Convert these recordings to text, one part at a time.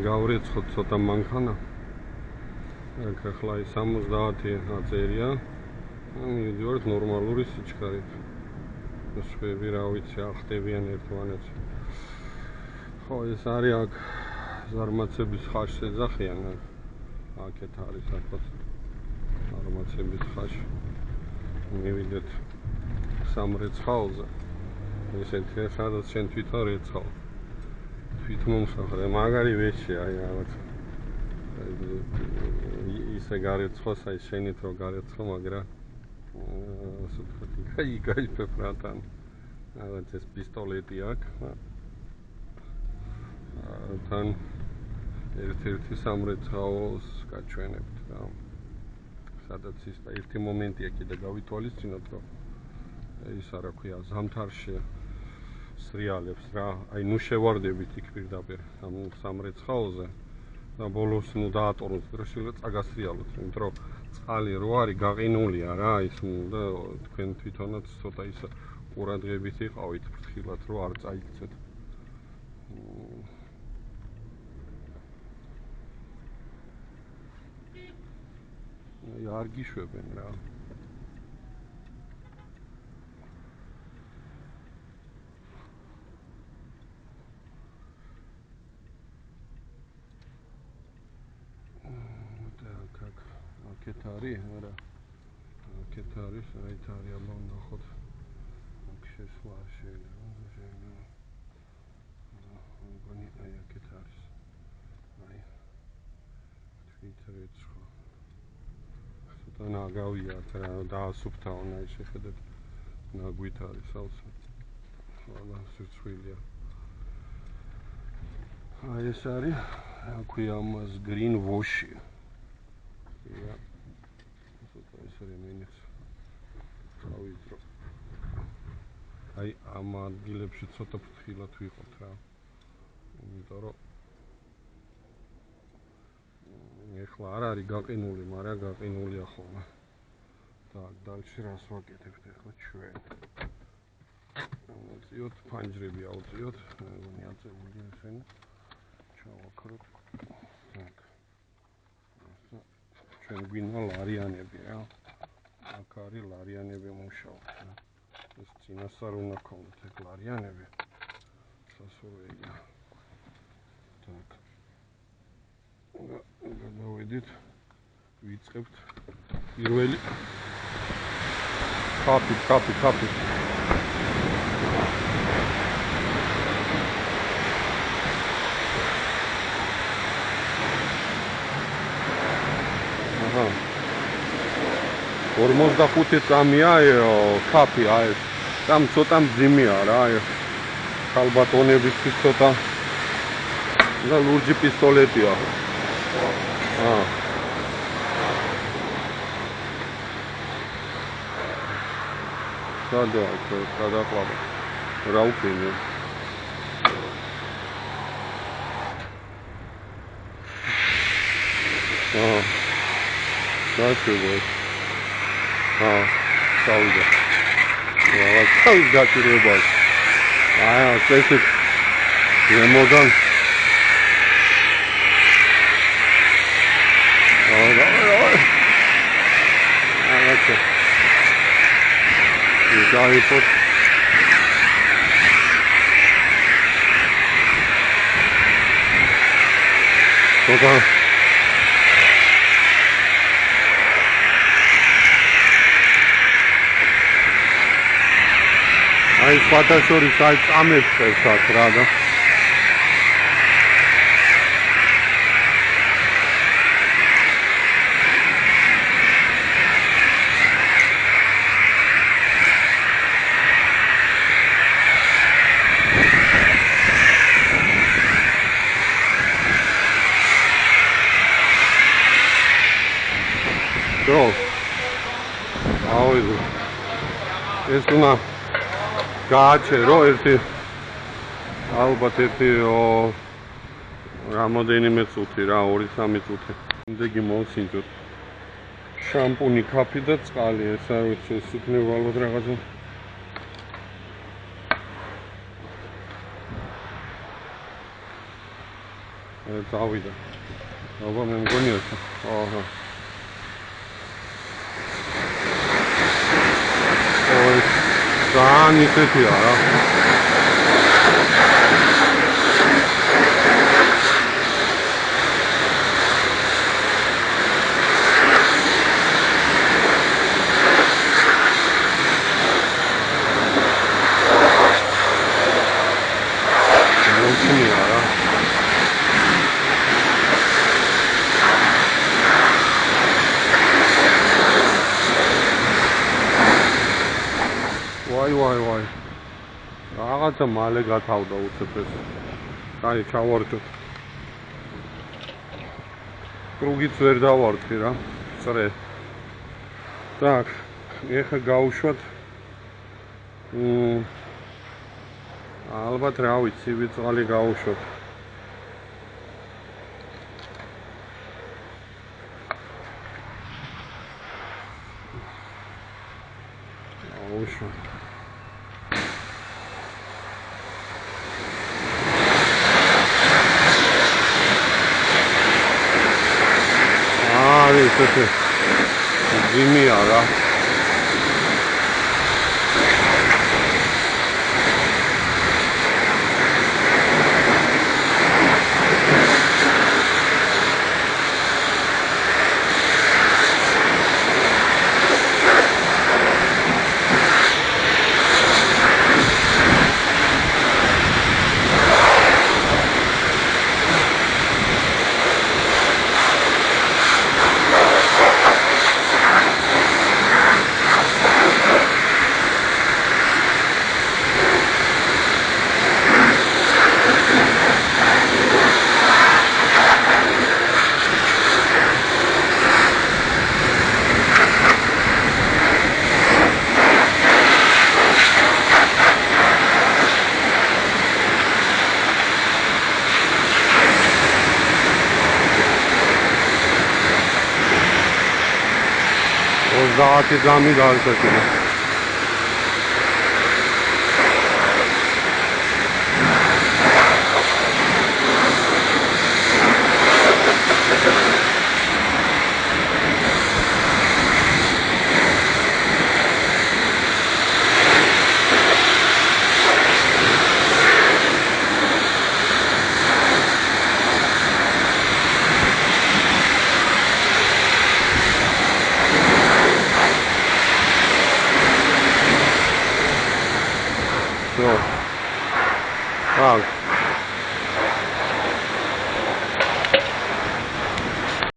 გავრიცხოთ ცოტა მანქანა. აქ ახლა 70 აწერია. მივიდივართ ნორმალური სიჩქარით. სხვები რა ვიცი, ახტებიან ერთმანეთს. ხო, ეს არის აქ ზარმაცების ხაშს ეძახიან. აქეთ არის აქაც ზარმაცების ხაში. მივიდეთ სამრეცხაოზე. ესეთი სადაც შენ თვითონ რეცხავ. თვითმომსახრე, მაგარი ვეშია, აი რაღაც. ისე გარეცხოს, აი შენით რო გარეცხო, მაგრამ ასე ვთქვი, გაიფებ რათან. რაღაც ეს პისტოლეტი აქვს. თან ერთ-ერთი სამრეცხაოს გაჩვენებთ რა. სადაც ის ერთი მომენტია კიდე გავითვალისწინოთ, რომ ის არა ქვია, ზამთარში სრიალებს რა, აი ნუ შევარდებით იქ პირდაპირ ამ სამრეცხაოზე და ბოლოს ნუ დაატორნოთ დროშილა წაგასრიალოთ, იმიტომ რომ წყალი რო არის გაყინულია რა, ის და თქვენ თვითონაც ცოტა ის ყურადღებით იყავით ფრთხილად რო არ წაიქცეთ. არ გიშვებენ რა. აქეთ არის, არა. აქეთ არის, აით არის, აბა ნახოთ. აქ შესვლა შეიძლება. მგონი აი აქეთ არის. აი. თვით რეცხვა. ცოტა ნაგავიათ რა, დაასუფთავონ, აი შეხედეთ. ნაგვით არის სავსე. აბა სიცხვილია. აი ეს არის, აქვია ამას green wash. Ja. ცოტა ეს რემენიც წავიდრო. აი ამ ადგილებში ცოტა ფრთხილად ვიყოთ რა. იმიტომ რომ ეხლა არ არის გაყინული, მაგრამ გაყინულია ხოლმე. Так, дальше რას ვაკეთებთ ეხლა ჩვენ? ავწიოთ ფანჯრები ავწიოთ, მეგონი აწეული ესენი. ჩავაქროთ. Так. ჩვენ გვინდა ლარიანები რა. აქ არის ლარიანები მუშაობთ რა. ეს წინასწარ უნდა გქონდეთ ეგ ლარიანები. სასურველია. Так. გადავედით. ვიწყებთ პირველი კაფი. აჰა. 45 წამია კაფი აი. там ცოტა მძიმეა რა, აი. ქალბატონებისთვის ცოტა და ლურჯი პისტოლეტია. სადაყვა. რა უკინე? დაშვება. წავიდა. რა წავიდა გაჭირება. ესე ზემოდან. დაიფოთ. ცოტა აი ფათაშორის აი წამებს წერს რა და ეს უნდა გააჩერო ერთი ალბათ ერთი რამოდენიმე წუთი რა 2-3 წუთი. იმდეგი მოვსინჯოთ შამპუნი, კაფი და წყალი, ეს არ ვიცი ეს იქნება ალბათ რაღაცა. წავიდა. აბა მე მგონია აჰა. ой, ძალიან ისეთია რა. ვაი. რაღაცა მალე გათავდა უცებ ეს. აი, ჩავარდოთ. კრუგიც ვერ დავარდხი რა. წრე. так, ეხა გავუშვათ. ალბათ რა ვიცი, ვიწყალი გავუშვათ. გავუშვათ. ესეთი ძიმია რა. Zaten zami dalgasıyla. Так.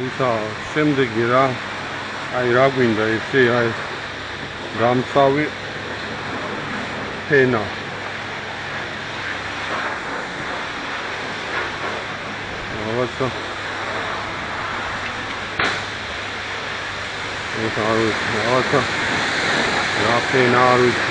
ისა შემდეგი რა, აი რა გვინდა იცი, აი გამწავი ფენა. რაღაცა ეს არის რაღაცა რა ფენა არის.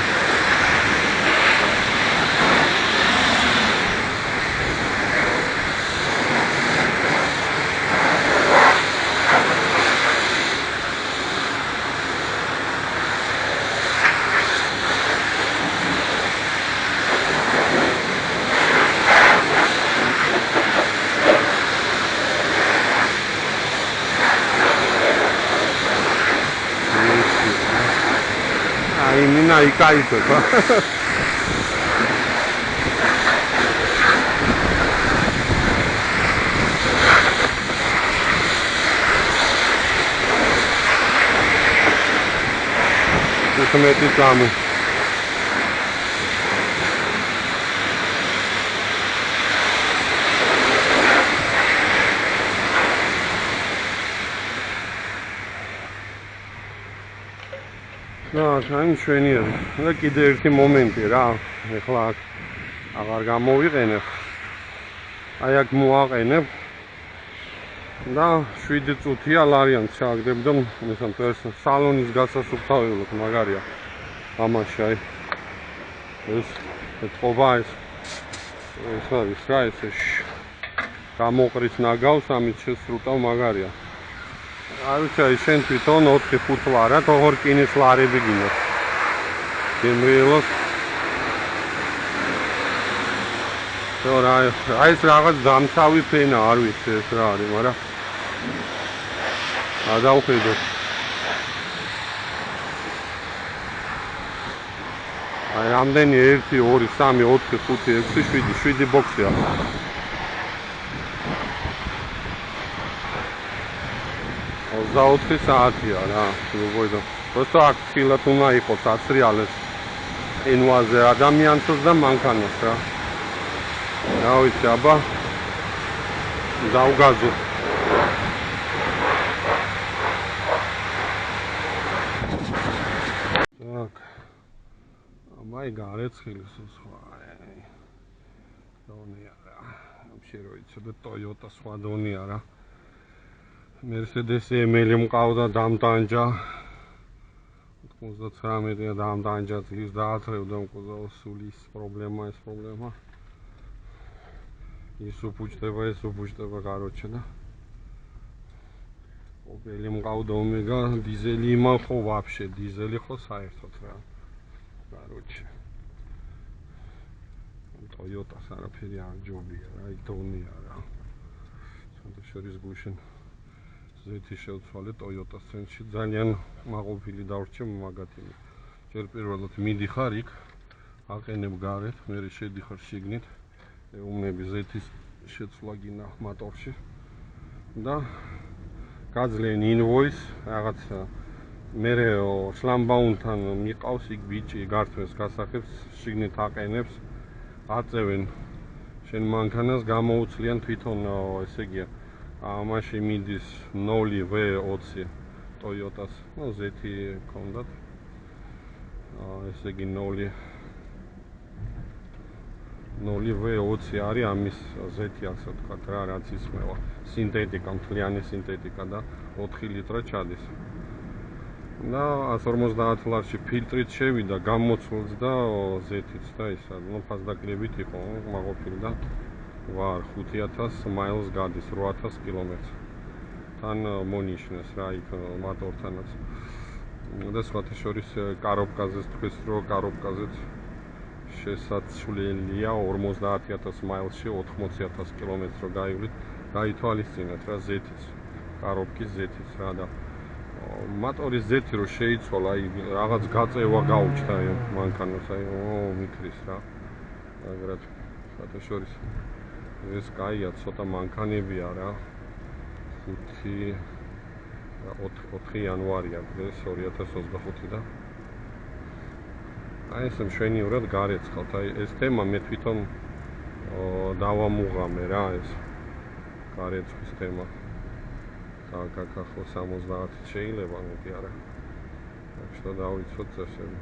Именно и кайф, да? Это мы эти самые. Այն შვენიერი. და კიდე ერთი მომენტი რა. ეხლა აღარ გამოვიყენებ. აი აქ მოაყენებ. და 7 წუთია ლარიანს ჩააგდებ და მესამ ეს სალონის გასასუფთავებლად მაგარია. ამაში აი ეს ეთყობა ეს არის რა ეს გამოყრის ნაგავს ამით შესრუტავ მაგარია. Aici centri ton 8 futvoare, to horkine slare begine. Gemrelos. რა ეს რაღაც დამცავი ფენა არ ვიცი ეს რა არის, მაგრამ გადავხედოთ. აი რამდენი 1 2 3 4 5 6 7 ბოქსია. და 4 საათია რა, მოგოიდო. Просто აქ ხილათ უნდა იყოს აცრიალეს ყინვაზე ადამიანს და მანქანას რა. რა ვიცი, აბა დავგაზო. Так. Აბა გარეცხილის სხვა. დონია რა. Вообще რო იცოდე Toyota სხვა დონია რა. Mercedes ML მყავდა დამტანჯა 99 დამტანჯა ძლივს დაათრევდა მკვლელს სული ის პრობლემა ის უპუჭდება короче და Opel მყავდა Omega დიზელი იმან ხო вообще დიზელი ხო საერთოდ რა короче Toyota-ს არაფერი არ ჯობია რა იქ დონია რა სანდა შორის გუშინ ზეთი შევცვალე Toyota-ს ცენტრში ძალიან მაყოფილი დავრჩე მაგათი. ჯერ პირველად მიდიხარ იქ, აყენებ გარეთ, მერე შედიხარ შიგნით, ეუბნები ზეთის შეცვლა გინდა მოტორში და გაძლენ invoice რაღაც მერე შლამბაუნთან მიყავს იქ ბიჭი გართვეს გასახებს შიგნით აყენებს აწევენ შენ მანქანას გამოუცლიან თვითონ ესე იგია მაშინ მიდის 0V20 Toyota-ს, ну ზეთი კონდათ. ესე იგი 0V20 არის ამის ზეთი ასე ვთქვათ რა, რაც ისმევა. სინთეტიკა, მთლიანი სინთეტიკა და 4 ლიტრა ჩადის. და 150 ლარში ფილტრით შევიდა, გამოცვლც და ზეთიც და ისა, ну ფასდაკლებით იყო, მაყოფილი და ვარ 5000 მაილს გადის 8000 კილომეტრს. თან მონიშნეს რა იქ მოტორთანაც. და სხვათა შორის კარობკაზე თქვის რომ კარობკაზეც შესაძლებელია 50000 მაილში 80000 კილომეტრს რო გაივლით, გაითვალისწინეთ რა ზეთის, კარობკის ზეთის რა და მოტორის ზეთი რო შეიცვალა, აი რაღაც გაწევა გაუჩნდა მანქანას, აი მიქრის რა. აგრად სხვათა შორის ეს კაია, ცოტა მანქანებია რა. 4 იანვარია დღეს 2025 და აი ეს მშვენივრად გარეცხავთ. აი ეს თემა მე თვითონ დავამუღამე რა ეს გარეცხვის თემა. გაკახო 70 შეიძლება მეტი არა. так что დავიცოთ წესები.